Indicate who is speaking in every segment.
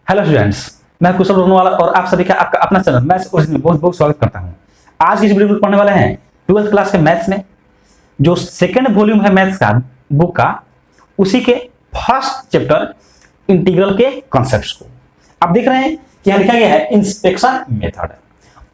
Speaker 1: Hello students, मैं कुशल रोनवाला और आप सभी का आपका अपना चैनल मैथ्स ओरिजिनल बहुत बहुत स्वागत करता हूं। आज की इस वीडियो में पढ़ने वाले हैं 12th क्लास के मैथ्स में जो सेकंड वॉल्यूम है मैथ्स का बुक का, उसी के फर्स्ट चैप्टर इंटीग्रल के कॉन्सेप्ट्स को। आप देख रहे हैं कि यहां लिखा गया है इंस्पेक्शन मेथड,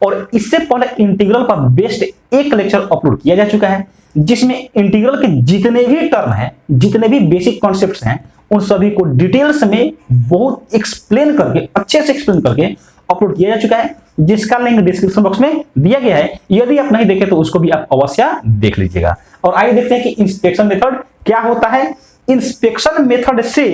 Speaker 1: और इससे पहले इंटीग्रल पर बेस्ड एक लेक्चर अपलोड किया जा चुका है जिसमें इंटीग्रल के जितने भी टर्म हैं, जितने भी बेसिक कॉन्सेप्ट्स हैं, उन सभी को डिटेल्स में बहुत एक्सप्लेन करके, अच्छे से एक्सप्लेन करके अपलोड किया जा चुका है, जिसका लिंक डिस्क्रिप्शन बॉक्स में दिया गया है। यदि आप नहीं देखे तो उसको भी आप अवश्य देख लीजिएगा। और आइए देखते हैं कि इंस्पेक्शन मेथड क्या होता है। इंस्पेक्शन मेथड से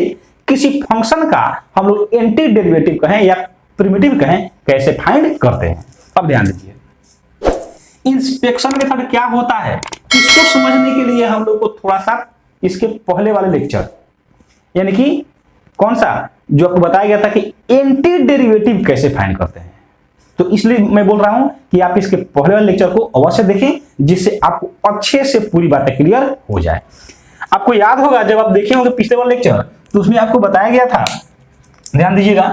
Speaker 1: किसी फंक्शन का हम लोग एंटी डेरिवेटिव कहें या प्रिमिटिव कहें कैसे फाइंड करते हैं। अब ध्यान दीजिए, इंस्पेक्शन मेथड क्या होता है, इसको समझने के लिए हम लोग को थोड़ा सा इसके पहले वाले लेक्चर, यानी कि कौन सा, जो आपको बताया गया था कि एंटी डेरिवेटिव कैसे फाइंड करते हैं, तो इसलिए मैं बोल रहा हूं कि आप इसके पहले वाले लेक्चर को अवश्य देखें, जिससे आपको अच्छे से पूरी बातें क्लियर हो जाए। आपको याद होगा जब आप देखे होंगे पिछले वाले लेक्चर, तो उसमें आपको बताया गया था, ध्यान दीजिएगा,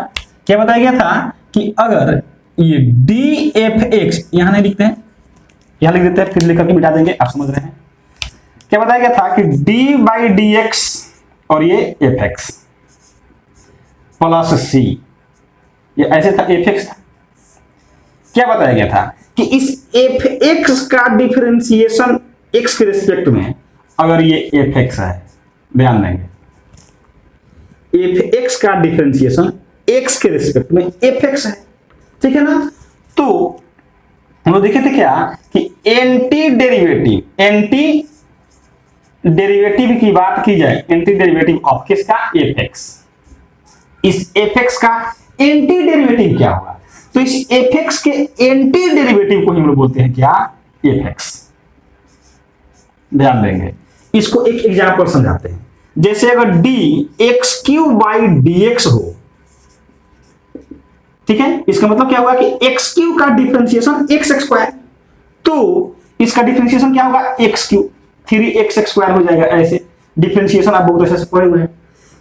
Speaker 1: क्या बताया गया था कि अगर ये डी एफ एक्स, यहां नहीं लिखते हैं, यहां लिख देते हैं, फिर लिख करके मिटा देंगे, आप समझ रहे हैं। क्या बताया गया था कि डी बाई डी एक्स और ये एफ एक्स प्लस सी, ये ऐसे था, एफ एक्स था। क्या बताया गया था कि इस एफ एक्स का डिफरेंशिएशन एक्स के रिस्पेक्ट में, अगर ये एफ एक्स है, ध्यान देंगे, एफ एक्स का डिफरेंशिएशन एक्स के रिस्पेक्ट में एफ एक्स है, ठीक है ना। तो हम लोग देखे थे क्या कि एंटी डेरिवेटिव की बात की जाए, एंटी डेरिवेटिव ऑफ किसका, एफ एक्स, इस एफ एक्स का एंटी डेरिवेटिव क्या होगा, तो इस एफ एक्स के एंटी डेरिवेटिव को हम लोग बोलते हैं क्या, एफ एक्स। ध्यान देंगे, इसको एक एग्जांपल समझाते हैं। जैसे अगर D x Q by D x हो, ठीक है, इसका मतलब क्या होगा कि एक्स क्यू का डिफरेंशिएशन एक्स स्क्वायर, तो इसका डिफरेंशिएशन क्या होगा, एक्स क्यू, 3x स्क्वायर हो जाएगा। ऐसे डिफरेंशिएशन आप बहुत अच्छे से पढ़े हुए हैं।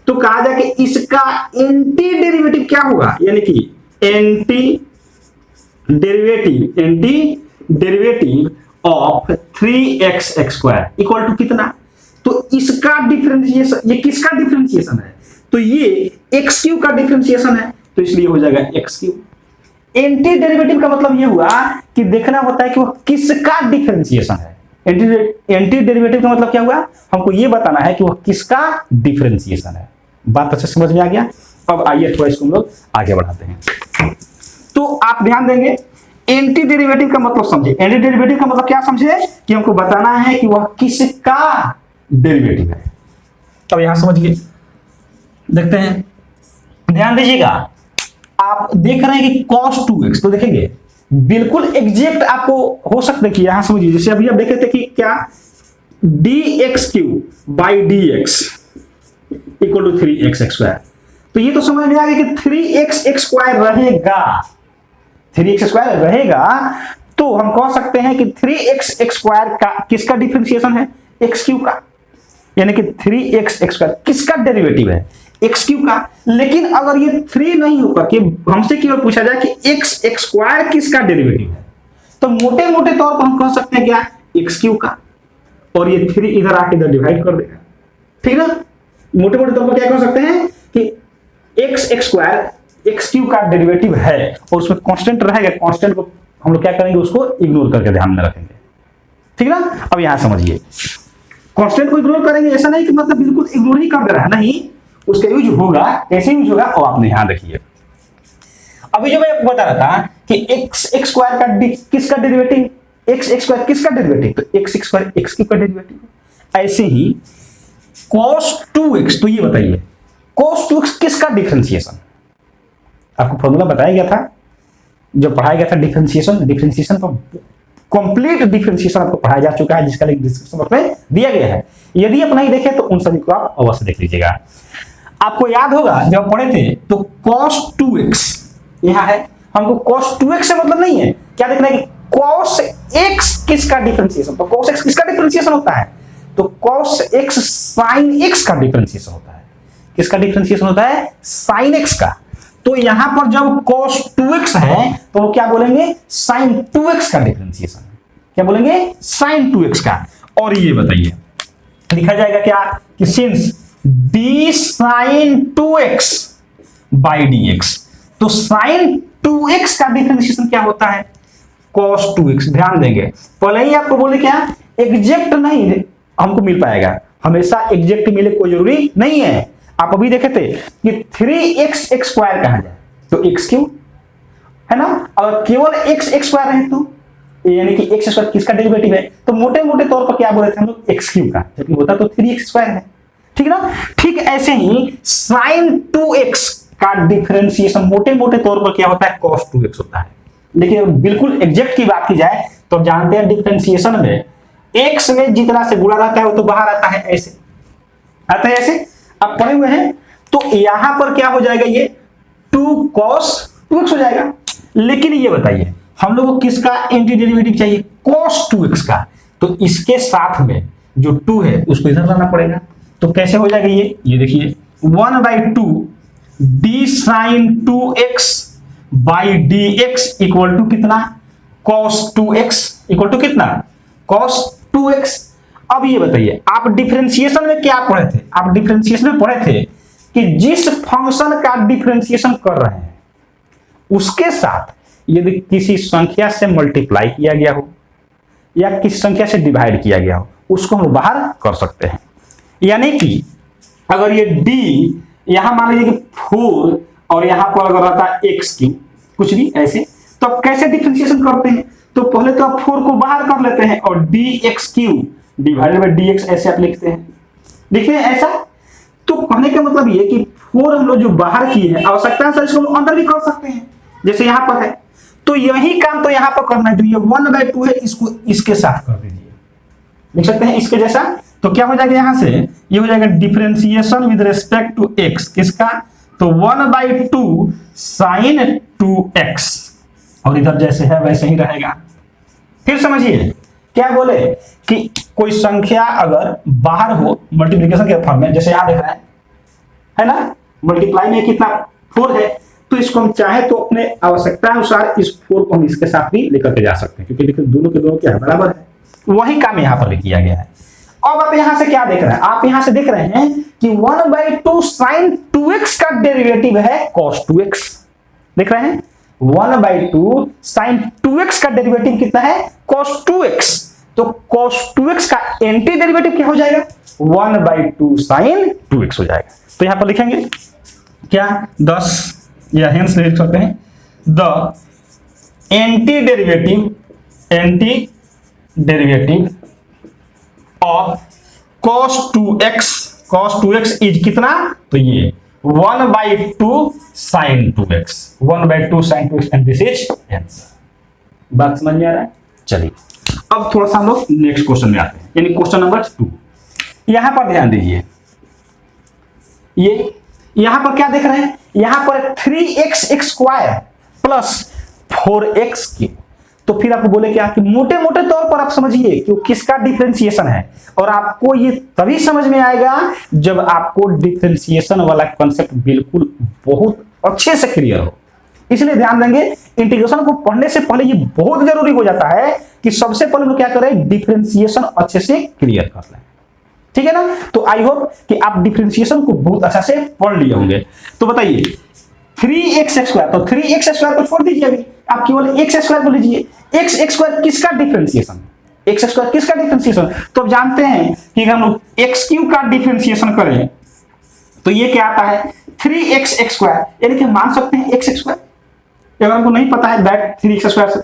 Speaker 1: तो कहा जाए कि इसका एंटी डेरिवेटिव क्या होगा, यानी कि anti derivative of 3x square equal to कितना, तो इसका डिफरेंशिएशन, ये किसका डिफरेंशिएशन है, तो ये एक्स क्यू का डिफरेंशिएशन है, तो इसलिए हो जाएगा एक्स क्यू। एंटी डेरिवेटिव का मतलब ये हुआ कि देखना होता है कि वो किसका डिफरेंशिएशन है। एंटी डेरिवेटिव का मतलब क्या हुआ, हमको ये बताना है कि वो किसका डिफरेंशिएशन है। बात अच्छे समझ में आ गया। अब आइए थोड़ा इसको हम लोग आगे बढ़ाते हैं। तो आप ध्यान देंगे, एंटी डेरिवेटिव का मतलब समझे, एंटी डेरिवेटिव का मतलब क्या समझे कि हमको बताना है कि वह किसका डेरिवेटिव है। अब यहां समझिए, देखते हैं, ध्यान दीजिएगा, आप देख रहे हैं कि cos 2x, तो देखेंगे बिल्कुल एग्जैक्ट आपको हो सकता है कि यहां समझिए, जैसे अभी आप देखे थे कि क्या dx cube by D X equal to 3x square, तो ये तो समझ में आ गया कि 3x स्क्वायर रहेगा, 3x स्क्वायर रहेगा, तो हम कह सकते हैं कि 3x स्क्वायर का किसका डिफरेंशिएशन है, x क्यू का, यानी कि 3x स्क्वायर किसका डेरिवेटिव है, एक्स क्यू का। लेकिन अगर ये 3 नहीं होगा, कि हमसे केवल पूछा जाए कि एक्स स्क्वायर किसका डेरिवेटिव है, तो मोटे मोटे तौर पर हम कह सकते हैं क्या, एक्स क्यू का, और ये 3 इधर आके इधर डिवाइड कर देगा, ठीक ना। मोटे मोटे तौर पर क्या कह सकते हैं कि एक्स स्क्वायर एक्स क्यू का डेरिवेटिव है, और उसमें कांस्टेंट रहेगा, कांस्टेंट को हम लोग क्या करेंगे, उसको इग्नोर करके ध्यान में रखेंगे, ठीक ना। अब यहां समझिए, कांस्टेंट को इग्नोर करेंगे, ऐसा नहीं कि मतलब बिल्कुल इग्नोर ही कर दे रहा है, नहीं, उसका यूज होगा, कैसे यूज होगा और आपने ध्यान रखिए। अभी जो मैं आपको बता रहा था कि एक्स स्क्वायर का किसका डेरिवेटिव, एक्स स्क्वायर किसका डेरिवेटिव, तो एक्स स्क्वायर एक्स क्यू का डेरिवेटिव। ऐसे ही cos 2x, तो ये बताइए cos 2x किसका डिफरेंशिएशन, आपको फॉर्मूला बताया गया था जब पढ़ाया गया था डिफरेंशिएशन तो कंप्लीट डिफरेंशिएशन आपको पढ़ाया जा चुका है, जिसका लिंक डिस्क्रिप्शन बॉक्स में दिया गया है। यदि आप नहीं देखे तो उन सभी को आप अवश्य देख लीजिएगा। आपको याद होगा जब पढ़े थे तो cos 2x यहां है, हमको cos 2x से मतलब नहीं है, क्या देखना है कि cos x किसका डिफरेंशिएशन, तो cos x किसका डिफरेंशिएशन होता है, तो cos x sin x का डिफरेंशिएशन होता है। किसका डिफरेंशिएशन होता है, sin x का। तो यहां पर जब cos 2x है तो वो क्या बोलेंगे, sin 2x का डिफरेंशिएशन। क्या बोलेंगे, sin 2x का। और ये बताइए लिखा जाएगा क्या कि since d sin 2x by dx, तो sin 2x का डिफरेंशिएशन क्या होता है, cos 2x। ध्यान देंगे पहले ही आपको बोले क्या, एग्जैक्ट नहीं हमको मिल पाएगा, हमेशा एग्जैक्ट मिले कोई जरूरी नहीं है। आप अभी देखे थे कि 3x स्क्वायर कहा जाए तो x क्यों है ना, अगर केवल x स्क्वायर है तो यानी कि x स्क्वायर किसका डेरिवेटिव है, तो मोटे मोटे तौर पर क्या बोले थे हम लोग, x क्यू का, जबकि होता तो 3x स्क्वायर है। ठीक है ना। ठीक ऐसे ही sin 2x का डिफरेंशिएशन मोटे मोटे तौर पर क्या होता है, cos 2x होता है। लेकिन बिल्कुल एग्जैक्ट की बात की जाए तो जानते हैं डिफरेंशिएशन में x में जितना से गुणा रहता है वो तो बाहर आता है, ऐसे आता है, ऐसे आप पढ़े हुए हैं। तो यहां पर क्या हो जाएगा, ये 2 cos 2x हो जाएगा। लेकिन ये बताइए हम लोग को किसका एंटी डेरिवेटिव चाहिए, cos 2x का, तो इसके साथ में जो 2 है उसको इधर लाना पड़ेगा। तो कैसे हो जाएगा ये देखिए 1/2 d sin 2x by dx equal to कितना, cos 2x इक्वल टू कितना, cos 2x। अब ये बताइए आप डिफरेंशिएशन में क्या पढ़े थे, आप डिफरेंशिएशन में पढ़े थे कि जिस फंक्शन का डिफरेंशिएशन कर रहे हैं उसके साथ यदि किसी संख्या से मल्टीप्लाई किया गया हो या किसी संख्या से डिवाइड किया गया हो उसको हम बाहर कर सकते हैं। यानी कि अगर ये d यहां मान लीजिए कि 4 और यहां पर अगर रहता है x3 कुछ भी ऐसे, तो आप कैसे डिफरेंशिएशन करते हैं, तो पहले तो आप 4 को बाहर कर लेते हैं और dx3 डिवाइडेड बाय dx ऐसे आप लिखते हैं, देखिए ऐसा। तो कहने का मतलब ये कि 4 हम लोग जो बाहर किए हैं आवश्यकता है इसको हम अंदर भी कर सकते हैं, जैसे यहां पर है। तो यही काम तो यहां पर करना है, जो ये 1/2 है इसको इसके साथ कर दीजिए, लिख सकते हैं इसके जैसा। तो क्या हो जाएगा, यहां से ये हो जाएगा differentiation with respect to x किसका, तो 1/2 sin 2x, और इधर जैसे है वैसे ही रहेगा। फिर समझिए क्या बोले कि कोई संख्या अगर बाहर हो मल्टीप्लिकेशन के फॉर्म में, जैसे यहां देख रहे है ना, मल्टीप्लाई में कितना 4 है, तो इसको हम चाहे तो अपने आवश्यकता अनुसार इस 4 को हम इसके साथ भी लेकर के जा सकते हैं, क्योंकि देखिए दोनों के दोनों क्या है, बराबर है। वही काम यहां पर किया गया है। अब आप यहां से क्या देख रहे हैं, आप यहां से देख रहे हैं कि 1/2 sin 2x का डेरिवेटिव है cos 2x, देख रहे हैं 1/2 sin 2x का डेरिवेटिव कितना है, cos 2x। तो cos 2x का एंटी डेरिवेटिव क्या हो जाएगा, 1/2 sin 2x हो जाएगा। तो यहां पर लिखेंगे क्या 10 या हेंस लिख सकते हैं the anti derivative of cos 2x is कितना, तो ये 1/2 sin 2x, 1/2 sin 2x and this is answer. बात समझ में आ रहा है। चलिए अब थोड़ा सा हम लोग नेक्स्ट क्वेश्चन में आते हैं, यानी क्वेश्चन नंबर 2। यहां पर ध्यान दीजिए, ये यहां पर क्या देख रहे हैं, यहां पर 3x स्क्वायर प्लस 4x की, तो फिर आपको बोले क्या कि मोटे मोटे तौर पर आप समझिए कि किसका डिफरेंशिएशन है, और आपको ये तभी समझ में आएगा जब आपको डिफरेंशिएशन वाला कॉन्सेप्ट बिल्कुल बहुत अच्छे से क्लियर हो। इसलिए ध्यान देंगे इंटीग्रेशन को पढ़ने से पहले ये बहुत जरूरी हो जाता है कि सबसे पहले हम क्या करें, डिफरेंशिएशन अच्छे से क्लियर कर लें, ठीक है ना। तो आई होप कि आप डिफरेंशिएशन को बहुत अच्छा से पढ़ लिए होंगे। तो बताइए 3x स्क्वायर, तो 3x स्क्वायर को छोड़ दीजिए, अभी आप केवल x स्क्वायर को लीजिए। x स्क्वायर किसका डिफरेंशिएशन, x स्क्वायर किसका डिफरेंशिएशन, तो आप जानते हैं कि हम लोग x क्यूब का डिफरेंशिएशन करें तो ये क्या आता है 3x स्क्वायर, यानी कि मान सकते हैं x स्क्वायर, अगर हमको नहीं पता है डायरेक्ट 3x स्क्वायर से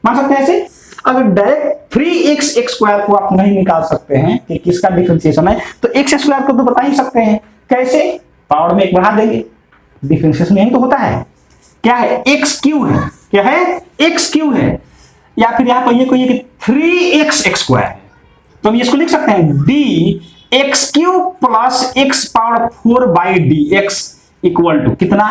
Speaker 1: मान सकते हैं ऐसे। अगर डायरेक्ट 3x स्क्वायर को आप नहीं निकाल सकते हैं कि किसका डिफरेंशिएशन है, तो x स्क्वायर को तो बता ही सकते हैं, कैसे, पावर में 1 बढ़ा देंगे, डिफरेंशिएशन यही तो होता है, क्या है x क्यूब है, क्या है x क्यूब है, या फिर यहां पर ये कोई कि 3x स्क्वायर है, तो हम इसको लिख सकते हैं dx cube plus x power 4 by dx equal to कितना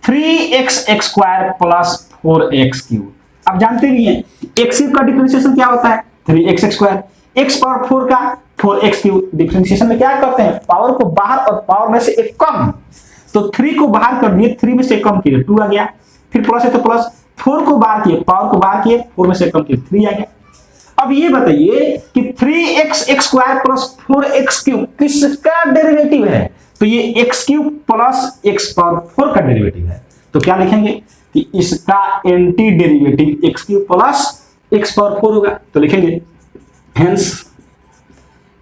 Speaker 1: 3x square plus 4x cube. आप जानते नहीं है x क्यूब का डिफरेंशिएशन क्या होता है 3x स्क्वायर, x पावर 4 का 4x क्यूब। डिफरेंशिएशन में क्या करते हैं, पावर को बाहर और पावर में से एक कम, तो 3 को बाहर कर दिए, 3 में से कम किए 2 आ गया, फिर प्लस है तो प्लस, 4 को बाहर किए, पावर को बाहर किए, 4 में से कम किए 3 आ गया। अब ये बताइए कि 3x² प्लस 4x³ किसका डेरिवेटिव है? तो ये x³ प्लस x⁴ का डेरिवेटिव है। तो क्या लिखेंगे कि इसका anti derivative x³ plus x⁴ होगा। तो लिखेंगे hence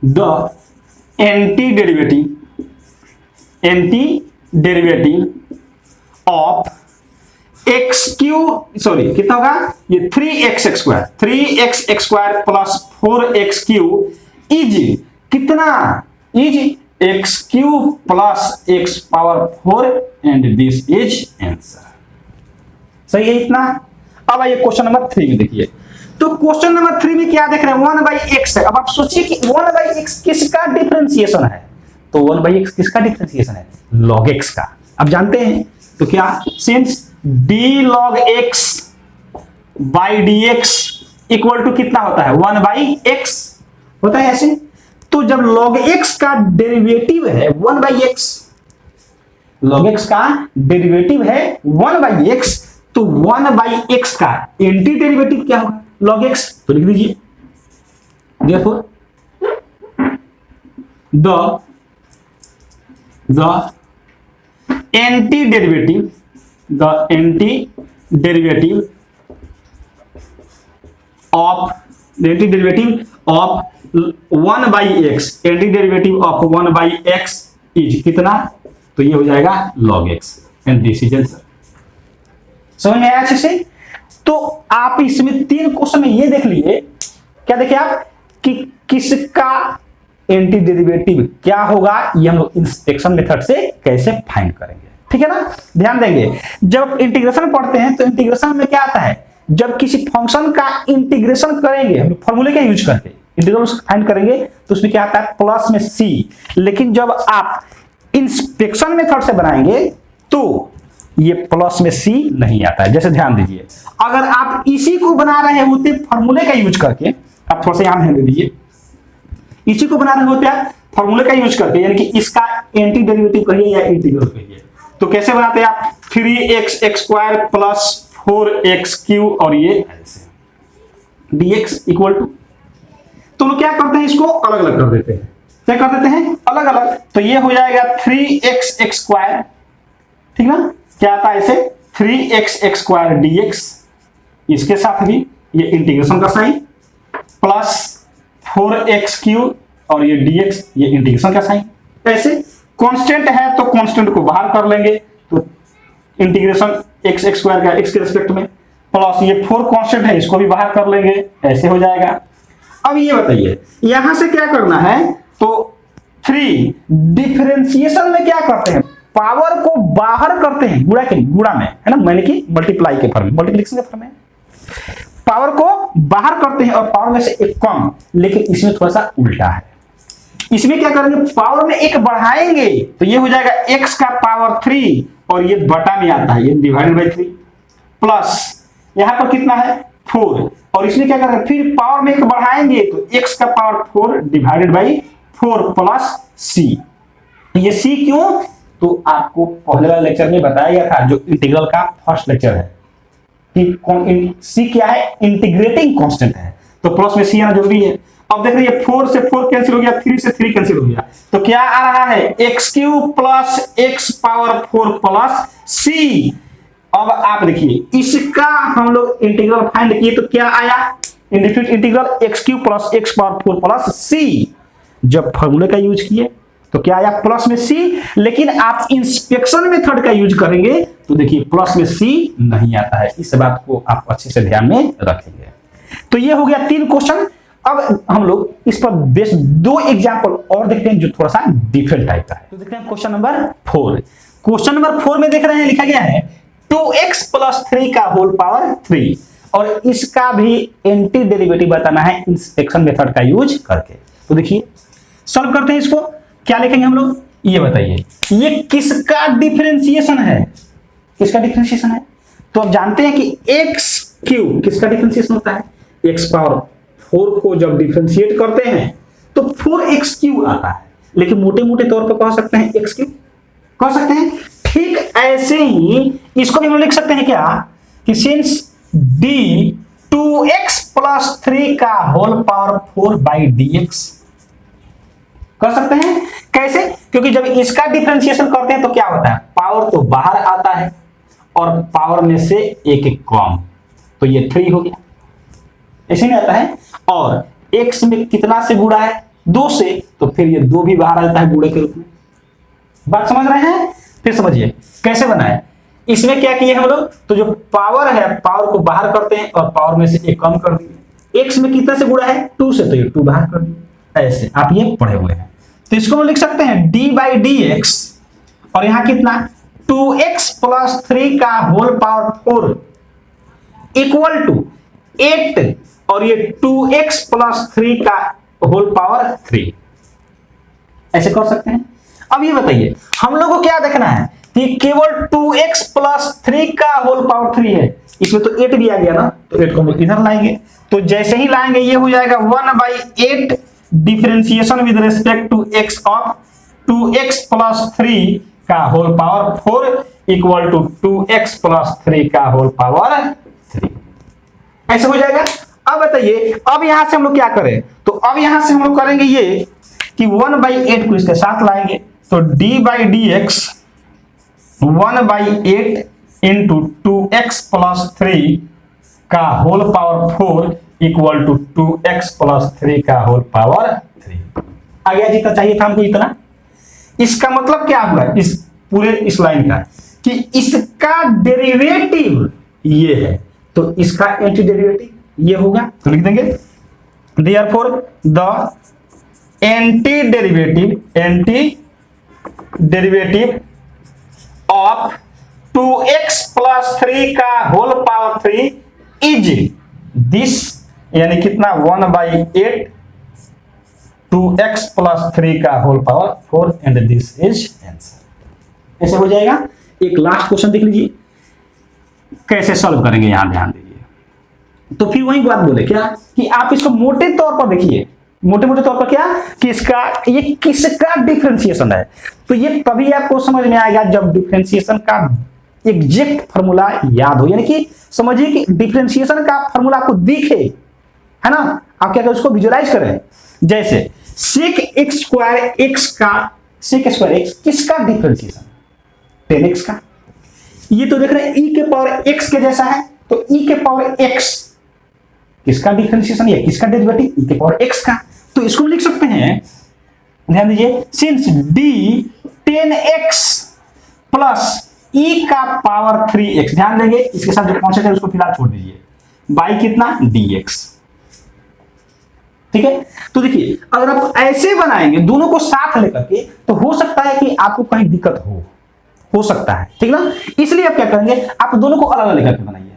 Speaker 1: the anti derivative of कितना होगा? ये 3x² प्लस 4x³ इज कितना? Is x³ plus x⁴ and this is answer. सही है इतना? अब आइए क्वेश्चन नंबर 3 में देखिए। तो क्वेश्चन नंबर 3 में क्या देख रहे हैं? 1/x है। अब आप सोचिए कि 1/x किसका डिफरेंशिएशन है? तो 1/x किसका डिफरेंशिएशन है? log x का। अब जानते हैं तो क्या? Since d log x by dx equal to कितना होता है? 1/x होता है ऐसे। तो जब log x का डेरिवेटिव है 1/x, log x का डेरिवेटिव है 1/x, तो 1/x का एंटी डेरिवेटिव क्या होगा? log x। तो लिख दीजिए therefore the anti derivative of 1/x, anti derivative of 1/x is कितना? तो ये हो जाएगा log x and this is answer. समझ में आया अच्छे से? तो आप इसमें 3 क्वेश्चन में ये देख लिए, क्या देखे आप कि किसका एंटी डेरिवेटिव क्या होगा, ये हम लोग इंस्पेक्शन मेथड से कैसे फाइंड करेंगे। ठीक है ना? ध्यान देंगे। जब इंटीग्रेशन पढ़ते हैं तो इंटीग्रेशन में क्या आता है? जब किसी फंक्शन का इंटीग्रेशन करेंगे हम फॉर्मूले का यूज करके इंटीग्रल फाइंड करेंगे तो उसमें क्या आता है? प्लस में c। लेकिन जब आप इंस्पेक्शन मेथड से बनाएंगे तो ये प्लस में c नहीं आता है। जैसे ध्यान दीजिए, अगर आप इसी को बना रहे होते फॉर्मूले का यूज करके, आप थोड़ा सा यहां ध्यान दे दीजिए, इसी को बना रहे होते हैं फॉर्मूले का यूज करके, यानी कि इसका एंटी डेरिवेटिव कहिए या इंटीग्रल कहिए, तो कैसे बनाते हैं आप? 3x² प्लस 4x³ और ये dx इक्वल टू, तो लोग क्या करते हैं? इसको अलग अलग कर देते हैं। क्या कर देते हैं? अलग अलग। तो ये हो जाएगा 3x², ठीक ना? क्या आता है इसे? 3x² dx, इसके साथ भी ये इंटीग्रेशन का साइन, प्लस 4x³ और ये dx, ये इंटीग्रेशन का साइन। ऐसे कांस्टेंट है तो कांस्टेंट को बाहर कर लेंगे, तो इंटीग्रेशन x² का x के रिस्पेक्ट में, प्लस ये 4 कांस्टेंट है इसको भी बाहर कर लेंगे, ऐसे हो जाएगा। अब ये बताइए यहां से क्या करना है? तो 3 डिफरेंशिएशन में क्या करते हैं? पावर को बाहर करते हैं गुणा में, है ना, मैंने कि मल्टीप्लाई के फॉर्म में, मल्टीप्लिकेशन के फॉर्म में पावर को बाहर करते हैं और पावर में से एक कम। लेकिन इसमें थोड़ा सा उल्टा है। इसमें क्या करेंगे? पावर में एक बढ़ाएंगे तो ये हो जाएगा x का पावर 3 और ये बटा में आता है, ये डिवाइडेड बाई 3, प्लस यहां पर कितना है? 4, और इसमें क्या करेंगे? फिर पावर में एक बढ़ाएंगे तो x का power 4 divided by 4 plus c। ये c क्यों? तो आपको पहले वाले लेक्चर में बताया गया था, जो इंटीग्रल का फर्स्ट लेक्चर है, कि c क्या है? इंटीग्रेटिंग कांस्टेंट है, तो प्लस में c आना जरूरी है। अब देख रहे हैं 4 से 4 कैंसिल हो गया, 3 से 3 कैंसिल हो गया, तो क्या आ रहा है? x³ plus x⁴ plus c। अब आप देखिए इसका हम लोग इंटीग्रल फाइंड किए तो क्या आया? Integral x³ plus x⁴ plus c। जब फॉर्मूले का यूज किए तो क्या आया? प्लस में c। लेकिन आप इंस्पेक्शन मेथड का यूज करेंगे तो देखिए प्लस में c नहीं आता है। इस बात को आप अच्छे से ध्यान में रखेंगे। तो ये हो गया 3 क्वेश्चन। अब हम लोग इस पर बेस्ड 2 एग्जांपल और देखते हैं जो थोड़ा सा डिफरेंट टाइप का है। तो देखते हैं क्वेश्चन नंबर 4। क्वेश्चन नंबर 4 में देख रहे हैं लिखा गया है 2x प्लस 3 का होल पावर 3, और इसका भी एंटी डेरिवेटिव बताना है इंस्पेक्शन मेथड का यूज करके। तो देखिए सॉल्व करते हैं इसको। क्या लिखेंगे हम लोग? ये बताइए ये किसका डिफरेंशिएशन है? किसका डिफरेंशिएशन है? तो आप जानते हैं कि x³ किसका डिफरेंशिएशन होता है? x⁴ को जब डिफरेंशिएट करते हैं तो 4x³ आता है, लेकिन मोटे मोटे तौर पर कह सकते हैं x³ कह सकते हैं। ऐसे ही इसको भी हम लिख सकते हैं क्या कि सिंस d 2x प्लस 3 का होल पावर 4 बाई dx कर सकते हैं। कैसे? क्योंकि जब इसका डिफरेंशिएशन करते हैं तो क्या होता है, पावर तो बाहर आता है और पावर में से एक एक कम, तो ये 3 हो गया, ऐसे नहीं आता है। और x में कितना से गुणा है, 2 से, तो फिर ये 2 भी बाहर आता है गुणे के रूप में। बात समझ रहे हैं? फिर समझिए कैसे बनाए। इसमें क्या किए हम लोग, तो जो पावर है पावर को बाहर करते हैं और पावर में से एक कम कर दिए। x में कितना से गुणा है, 2 से, तो ये 2 बाहर कर दिए। ऐसे आप ये पढ़े हुए हैं, तो इसको हम लिख सकते हैं d बाई dx और यहां कितना 2x प्लस 3 का होल पावर 4 इक्वल टू 8 और ये 2x प्लस 3 का होल पावर 3, ऐसे कर सकते हैं। अब ये बताइए हम लोग को क्या देखना है कि केवल 2x प्लस 3 का होल पावर 3 है, इसमें तो 8 भी आ गया ना, तो 8 को हम इधर लाएंगे, तो जैसे ही लाएंगे ये हो जाएगा 1/8 differentiation with respect to x of 2x plus 3 का whole power 4 equal to 2x plus 3 का होल पावर 3, ऐसे हो जाएगा। अब बताइए अब यहां से हम लोग क्या करें, तो अब यहां से हम लोग करेंगे ये कि 1/8 को इसके साथ लाएंगे, तो d by dx 1/8 into 2x plus 3 का whole power 4 equal to 2x plus 3 का होल पावर 3 आ गया। जितना चाहिए था हमको इतना। इसका मतलब क्या हुआ इस पूरे इस लाइन का कि इसका डेरिवेटिव ये है, तो इसका एंटी डेरिवेटिव ये होगा, तो लिख देंगे therefore the anti derivative of 2x plus 3 का होल पावर 3 इज दिस, यानी कितना 1/8 2x प्लस 3 का whole power 4 and this is answer. ऐसे हो जाएगा। एक लास्ट क्वेश्चन देख लीजिए कैसे सॉल्व करेंगे, यहां ध्यान दीजिए। तो फिर वही बात बोले क्या कि आप इसको मोटे तौर पर देखिए, मोटे तौर पर क्या कि इसका ये किसका डिफरेंशिएशन है, तो ये तभी आपको समझ में आएगा जब डिफरेंशिएशन का एग्जैक्ट फॉर्मूला याद हो, यानी कि समझिए कि डिफरेंशिएशन का फॉर्मूला आपको दिखे, है ना, आप क्या करें उसको विजुअलाइज करें। जैसे sec x स्क्वायर x का sec स्क्वायर x किसका डिफरेंशिएशन, 10x का। ये तो देख रहे हैं e के पावर x के जैसा है, तो e के पावर x किसका डिफरेंशिएशन है, किसका डेरिवेटिव, e के पावर x का। तो इसको लिख सकते हैं, ध्यान दीजिए, since d 10x plus e का पावर 3x, ध्यान देंगे इसके साथ जो कॉन्सेप्ट है उसको फिलहाल छोड़ दीजिए, बाई कितना dx, ठीक है। तो देखिए अगर आप ऐसे बनाएंगे दोनों को साथ लेकर के, तो हो सकता है कि आपको कहीं दिक्कत हो सकता है, ठीक ना। इसलिए आप क्या करेंगे, आप दोनों को अलग अलग लेकर के बनाइए,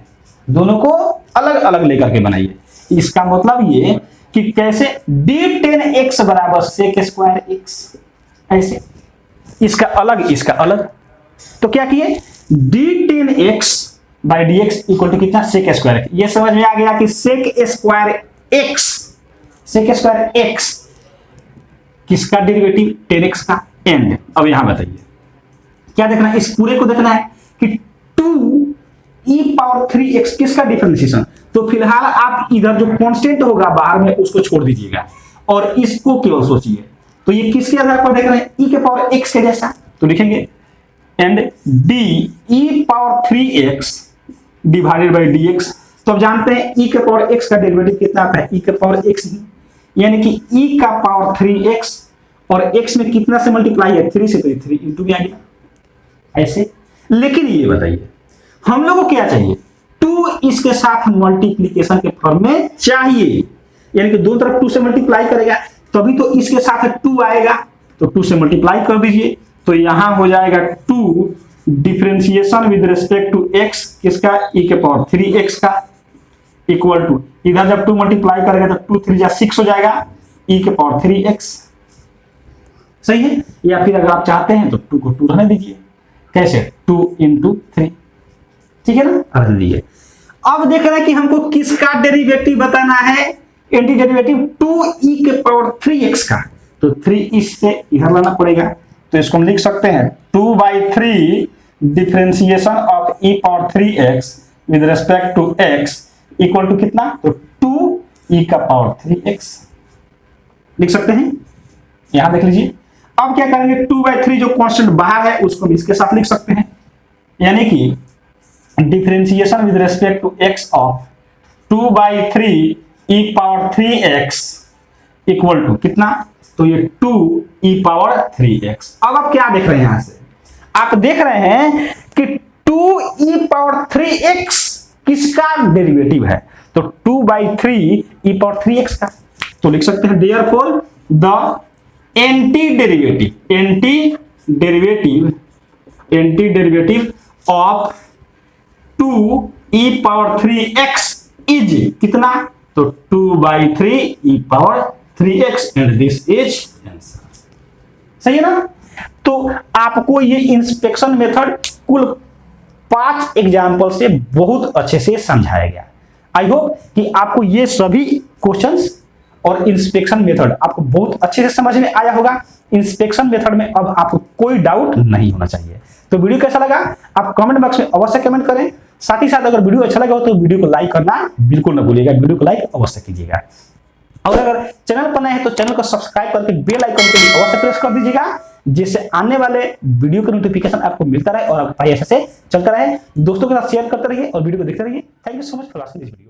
Speaker 1: दोनों को अलग अलग लेकर के बनाइए। इसका मतलब ये कि कैसे d10x बराबर sec स्क्वायर x, ऐसे इसका अलग, तो क्या किए d10x by dx equal to कितना sec स्क्वायर x। ये समझ में आ गया कि sec स्क्वायर x किसका डेरिवेटिव, 10x का। एंड अब यहां बताइए क्या देखना है, इस पूरे को देखना है कि 2e पावर 3x किसका डिफरेंशिएशन। तो फिलहाल आप इधर जो कांस्टेंट होगा बाहर में उसको छोड़ दीजिएगा और इसको केवल सोचिए। तो ये किसके आधार पर देख रहे हैं, e के पावर x के जैसा, तो लिखेंगे and d e power 3x divided by dx। तो अब जानते हैं e के पावर x का डेरिवेटिव कितना आता है, e के पावर x ही, यानी कि e का पावर 3x और x में कितना से मल्टीप्लाई है, 3 से, तो 3 इंटू भी आ गया ऐसे। लेकिन ये बताइए हम लोग को क्या चाहिए, 2 इसके साथ मल्टीप्लीकेशन के फॉर्म में चाहिए, यानी कि दोनों तरफ 2 से मल्टीप्लाई करेगा तभी तो इसके साथ 2 आएगा, तो 2 से मल्टीप्लाई कर दीजिए, तो यहां हो जाएगा 2 differentiation with respect to x किसका, e के पावर 3x का इक्वल टू, इधर जब 2 मल्टीप्लाई करेगा तो 2 3 6 हो जाएगा, e के पावर 3x, सही है। या फिर अगर आप चाहते हैं तो 2 को 2 रहने दीजिए, कैसे 2 इंटू 3, ठीक है ना, रख दीजिए। अब देख रहे हैं कि हमको किसका डेरिवेटिव बताना है, एंटी डेरिवेटिव 2e के पावर 3x का, तो 3 इससे इधर लाना पड़ेगा, तो इसको हम लिख सकते हैं 2/3 differentiation of e power 3x with respect to x equal to कितना, तो 2e का पावर 3x लिख सकते हैं। यहां देख लीजिए, अब क्या करेंगे, 2/3 जो कांस्टेंट बाहर है उसको भी इसके साथ लिख सकते हैं, यानी कि differentiation with respect to x of 2/3 e power 3x equal to कितना, तो ये 2e पावर 3x। अब आप क्या देख रहे हैं, यहां से आप देख रहे हैं कि 2e पावर 3x किसका डेरिवेटिव है, तो 2/3 e पावर 3x का, तो लिख सकते हैं therefore the anti derivative of 2e power 3x is कितना, तो 2/3 e power 3x and this is answer. सही है ना। तो आपको ये इंस्पेक्शन मेथड कुल 5 एग्जाम्पल से बहुत अच्छे से समझाया गया। आई होप कि आपको ये सभी क्वेश्चंस और इंस्पेक्शन मेथड आपको बहुत अच्छे से समझ में आया होगा। इंस्पेक्शन मेथड में अब आपको कोई डाउट नहीं होना चाहिए। तो वीडियो कैसा लगा आप कमेंट बॉक्स में अवश्य कमेंट करें। साथ ही साथ अगर वीडियो अच्छा लगा हो तो वीडियो को लाइक करना बिल्कुल ना भूलिएगा, वीडियो को लाइक अवश्य कीजिएगा। और अगर चैनल पर नए हैं तो चैनल को सब्सक्राइब करके बेल आइकन को भी अवश्य प्रेस कर दीजिएगा, जिससे आने वाले वीडियो का नोटिफिकेशन आपको मिलता रहे और आपका पढ़ाई अच्छे से चलता रहे। दोस्तों के साथ शेयर करते रहिए और वीडियो को देखते रहिए। Thank you so much for watching this video.